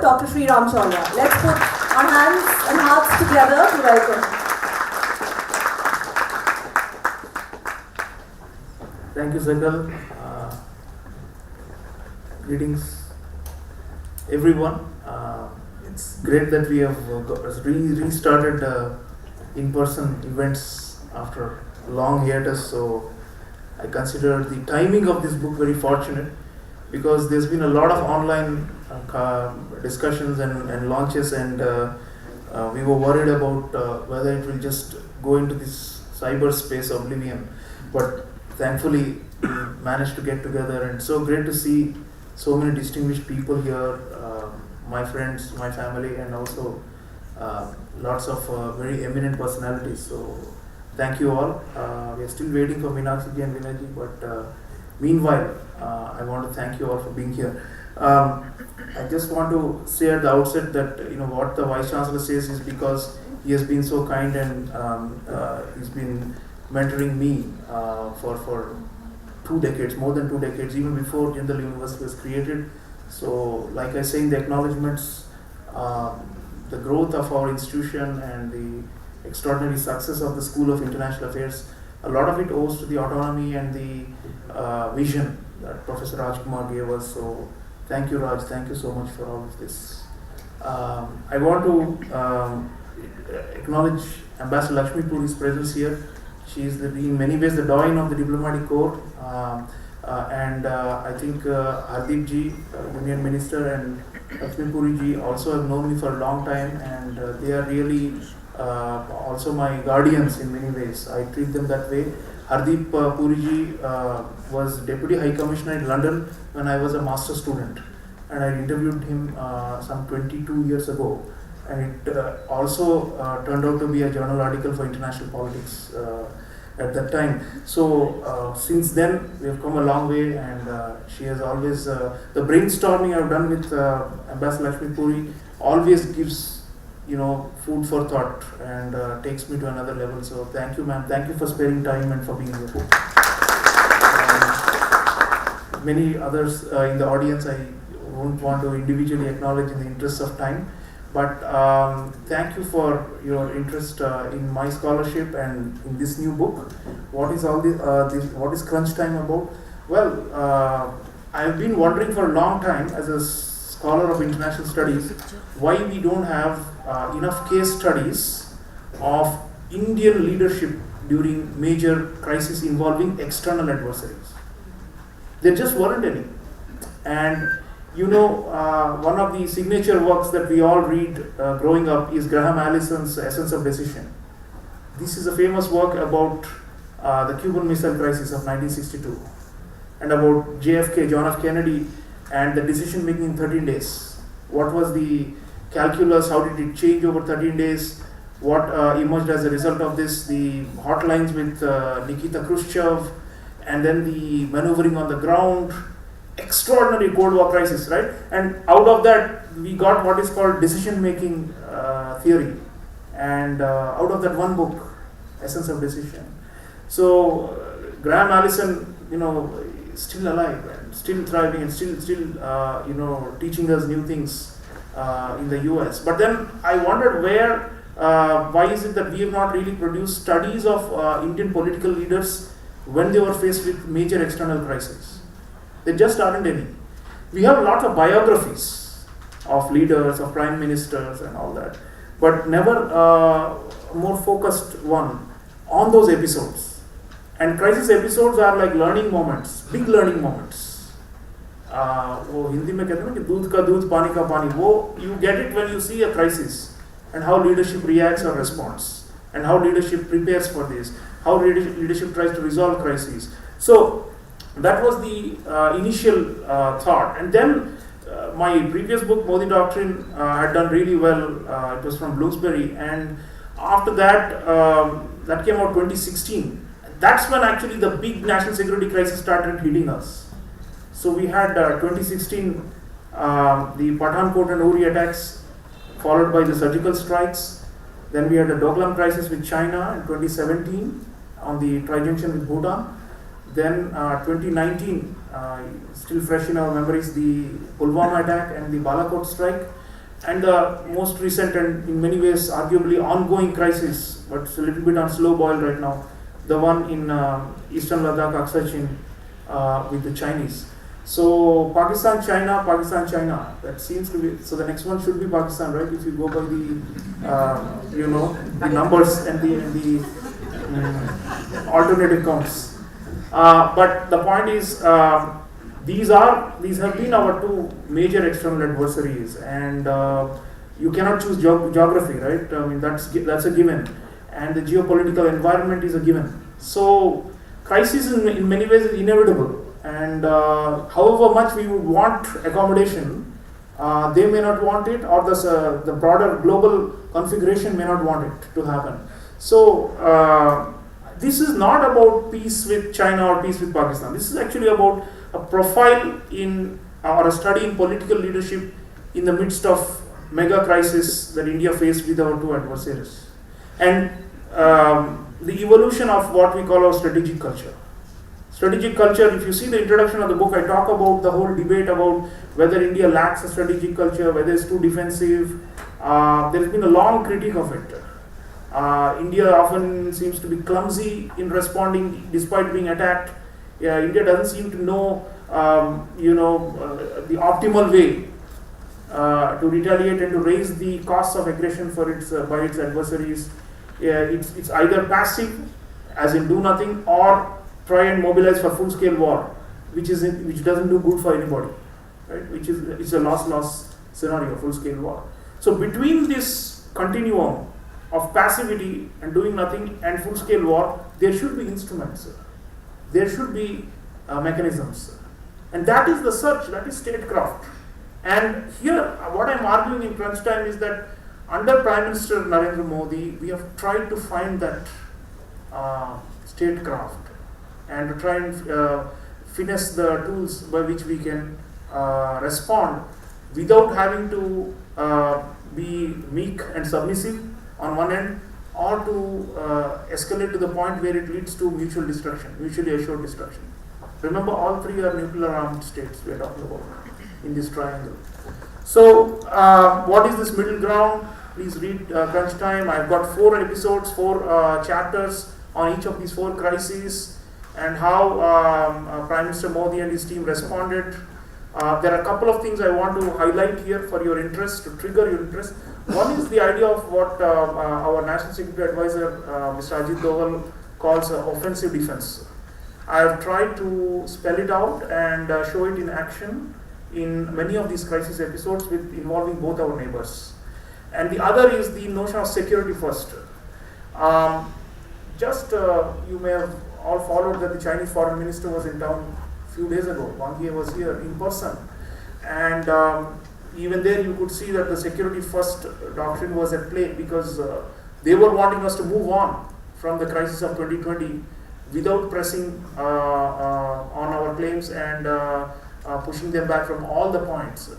Dr. Sreeram Chaulia. Let's put our hands and hearts together to welcome. Thank you, Zakal. Greetings, everyone. It's great that we have restarted in-person events after a long hiatus. So I consider the timing of this book very fortunate, because there's been a lot of online discussions and launches, and we were worried about whether it will just go into this cyberspace oblivion. But thankfully, we managed to get together, and so great to see so many distinguished people here, my friends, my family, and also lots of very eminent personalities. So thank you all. We are still waiting for Meenakshi and Vinayji, but meanwhile, I want to thank you all for being here. I just want to say at the outset that what the Vice Chancellor says is because he has been so kind, and he's been mentoring me for 2 decades, more than 2 decades, even before Jindal University was created. So, like I say in the acknowledgements, the growth of our institution and the extraordinary success of the School of International Affairs, a lot of it owes to the autonomy and the vision that Professor Rajkumar gave us. So, thank you, Raj. Thank you so much for all of this. I want to acknowledge Ambassador Lakshmi Puri's presence here. She is in many ways the doyen of the diplomatic corps, and I think Hardeep ji, Union Minister, and Lakshmi Puri ji also have known me for a long time, and they are really also my guardians in many ways. I treat them that way. Hardeep Puri ji was Deputy High Commissioner in London when I was a master student, and I interviewed him some 22 years ago, and it also turned out to be a journal article for International Politics at that time. So since then we have come a long way, and she has always the brainstorming I've done with Ambassador Lakshmi Puri always gives food for thought, and takes me to another level. So thank you, ma'am. Thank you for sparing time and for being here. Many others in the audience I won't want to individually acknowledge in the interest of time, but thank you for your interest in my scholarship and in this new book. What is all what is Crunch Time about? Well, I've been wondering for a long time, as a scholar of international studies, why we don't have enough case studies of Indian leadership during major crises involving external adversaries. There just weren't any. And one of the signature works that we all read growing up is Graham Allison's Essence of Decision. This is a famous work about the Cuban Missile Crisis of 1962, and about JFK, John F. Kennedy, and the decision making in 13 days. What was the calculus? How did it change over 13 days? What emerged as a result of this? The hotlines with Nikita Khrushchev, and then the maneuvering on the ground. Extraordinary Cold War crisis, right? And out of that, we got what is called decision-making theory, and out of that one book, Essence of Decision. So Graham Allison, is still alive and still thriving, and still teaching us new things in the US. But then I wondered why is it that we have not really produced studies of Indian political leaders when they were faced with major external crises? There just aren't any. We have lots of biographies of leaders, of prime ministers and all that, but never a more focused one on those episodes. And crisis episodes are like learning moments, big learning moments. वो हिंदी में कहते हैं ना कि दूध का दूध पानी का पानी, वो you get it when you see a crisis, and how leadership reacts or responds, and how leadership prepares for this, how leadership tries to resolve crises. So that was the initial thought. And then my previous book, Modi Doctrine, had done really well. It was from Bloomsbury, and after that, that came out 2016. That's when actually the big national security crisis started hitting us. So we had 2016, the Pathankot and Uri attacks, followed by the surgical strikes. Then we had the Doklam crisis with China in 2017 on the tri-junction with Bhutan. Then 2019, still fresh in our memories, the Pulwama attack and the Balakot strike. and the most recent and in many ways arguably ongoing crisis, but it's a little bit on slow boil right now, the one in eastern Ladakh, Aksai with the Chinese. So Pakistan, China, that seems to be, so the next one should be Pakistan, right? If you go by the, the numbers and the alternative counts. But the point is, these have been our two major external adversaries, and you cannot choose geography, right? I mean, that's a given, and the geopolitical environment is a given. So crisis in many ways is inevitable, and however much we would want accommodation, they may not want it, or the broader global configuration may not want it to happen. So this is not about peace with China or peace with Pakistan. This is actually about a profile in or a study in political leadership in the midst of mega crisis that India faced with our two adversaries, and the evolution of what we call our strategic culture. Strategic culture, if you see the introduction of the book, I talk about the whole debate about whether India lacks a strategic culture, whether it's too defensive. There has been a long critique of it. India often seems to be clumsy in responding despite being attacked. India doesn't seem to know, the optimal way to retaliate and to raise the costs of aggression by its adversaries. It's either passive, as in do nothing, or try and mobilize for full-scale war, which doesn't do good for anybody, right? It's a loss-loss scenario, full-scale war. So between this continuum of passivity and doing nothing and full-scale war, there should be instruments. There should be mechanisms, and that is the search. That is statecraft. And here, what I'm arguing in crunch time is that under Prime Minister Narendra Modi, we have tried to find that statecraft and to try and finesse the tools by which we can respond without having to be meek and submissive on one end, or to escalate to the point where it leads to mutual destruction, mutually assured destruction. Remember, all three are nuclear armed states we are talking about in this triangle. So, what is this middle ground? Please read Crunch Time. I've got 4 episodes, 4 chapters on each of these 4 crises and how Prime Minister Modi and his team responded. There are a couple of things I want to highlight here for your interest, to trigger your interest. One is the idea of what our National Security Advisor, Mr. Ajit Doval, calls offensive defense. I have tried to spell it out and show it in action in many of these crisis episodes involving both our neighbors. And the other is the notion of security first. You may have all followed that the Chinese Foreign Minister was in town a few days ago. Wang Yi was here in person. And even there you could see that the security first doctrine was at play, because they were wanting us to move on from the crisis of 2020 without pressing on our claims and pushing them back from all the points.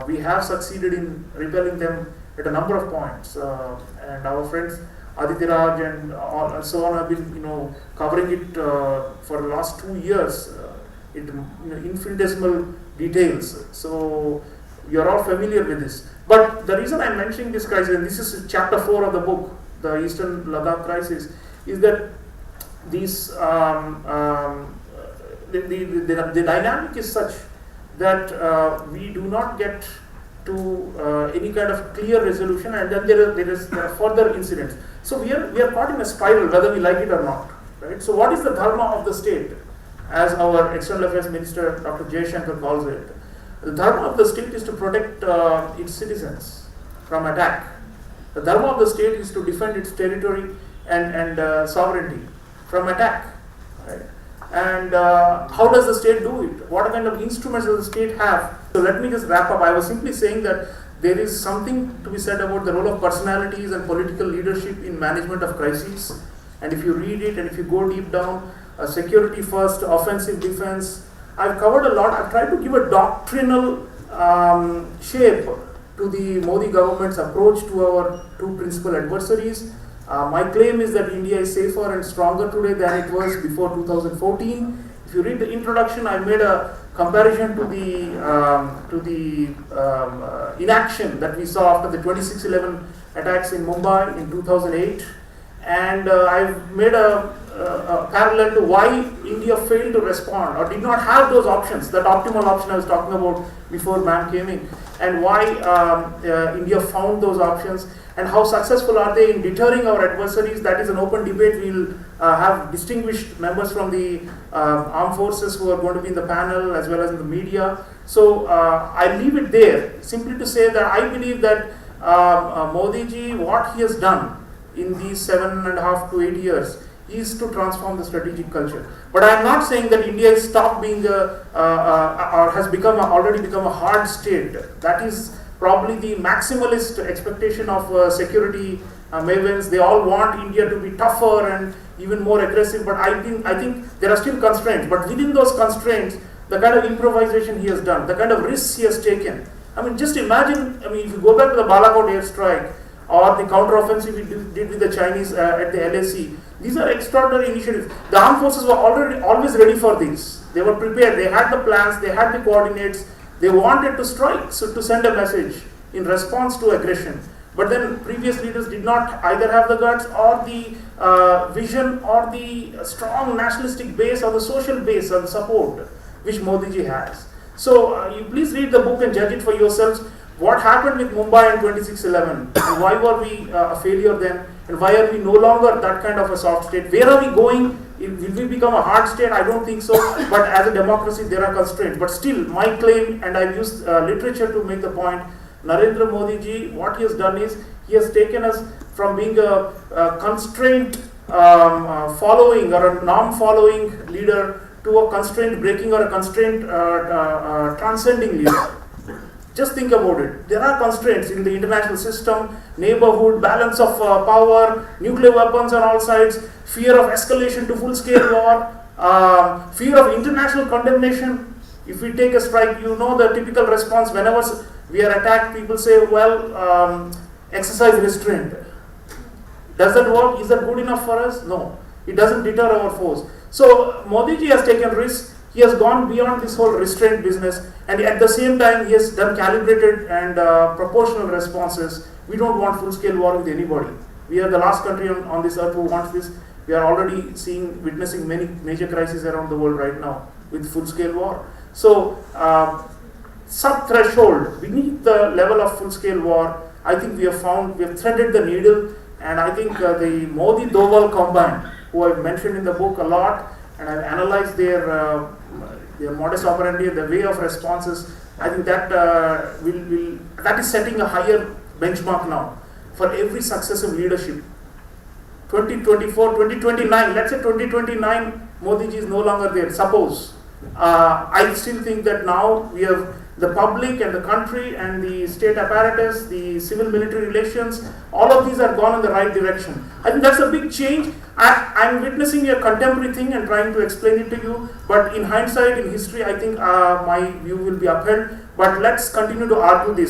We have succeeded in repelling them at a number of points, and our friends Aditya and so on have been covering it for the last 2 years in infinitesimal details. So you're all familiar with this. But the reason I'm mentioning this crisis, and this is chapter 4 of the book, the Eastern Ladakh crisis, is that the dynamic is such that we do not get to any kind of clear resolution, and then there are further incidents. So we are caught in a spiral, whether we like it or not, right? So what is the dharma of the state, as our External Affairs Minister Dr. Jaishankar calls it? The dharma of the state is to protect its citizens from attack. The dharma of the state is to defend its territory and sovereignty from attack, right? And how does the state do it? What kind of instruments does the state have? So let me just wrap up. I was simply saying that there is something to be said about the role of personalities and political leadership in management of crises. And if you read it and if you go deep down, security first, offensive defense, I've covered a lot. I've tried to give a doctrinal shape to the Modi government's approach to our two principal adversaries. My claim is that India is safer and stronger today than it was before 2014. If you read the introduction, I made a comparison to the inaction that we saw after the 26/11 attacks in Mumbai in 2008, and I've made a parallel to why India failed to respond or did not have those options, that optimal option I was talking about before ma'am came in, and why India found those options, and how successful are they in deterring our adversaries. That is an open debate. We'll have distinguished members from the armed forces who are going to be in the panel as well as in the media. So I leave it there simply to say that I believe that Modi ji, what he has done in these 7.5 to 8 years is to transform the strategic culture. But I am not saying that India has stopped being or has already become a hard state. That is probably the maximalist expectation of security mavens. They all want India to be tougher and even more aggressive. But I think there are still constraints. But within those constraints, the kind of improvisation he has done, the kind of risks he has taken. I mean, just imagine. I mean, if you go back to the Balakot airstrike or the counteroffensive we did with the Chinese at the LAC. These are extraordinary initiatives. The armed forces were always ready for these. They were prepared. They had the plans. They had the coordinates. They wanted to strike, so to send a message in response to aggression. But then previous leaders did not either have the guts or the vision or the strong nationalistic base or the social base or the support which Modi ji has. So you please read the book and judge it for yourselves. What happened with Mumbai in 26/11? And why were we a failure then? And why are we no longer that kind of a soft state? Where are we going? Will we become a hard state? I don't think so. But as a democracy, there are constraints. But still, my claim, and I've used literature to make the point, Narendra Modi ji, what he has done is, he has taken us from being a constraint following or a norm-following leader to a constraint breaking or a constraint transcending leader. Just think about it. There are constraints in the international system, neighborhood, balance of power, nuclear weapons on all sides, fear of escalation to full-scale war, fear of international condemnation. If we take a strike, you know the typical response whenever we are attacked, people say, well, exercise restraint. Does that work? Is that good enough for us? No. It doesn't deter our foes. So, Modi ji has taken risks. He has gone beyond this whole restraint business, and at the same time he has done calibrated and proportional responses. We don't want full-scale war with anybody. We are the last country on this earth who wants this. We are already witnessing many major crises around the world right now with full-scale war. So, sub-threshold, beneath the level of full-scale war, I think we have threaded the needle, and I think the Modi-Doval combine, who I've mentioned in the book a lot, and I've analyzed their modus operandi, the way of responses. I think that that is setting a higher benchmark now for every successive leadership. 2024, 2029, let's say 2029, Modi ji is no longer there. Suppose. I still think that now we have the public and the country and the state apparatus, the civil-military relations, all of these are gone in the right direction. I think that's a big change. I'm witnessing a contemporary thing and trying to explain it to you, but in hindsight, in history, I think my view will be upheld. But let's continue to argue this.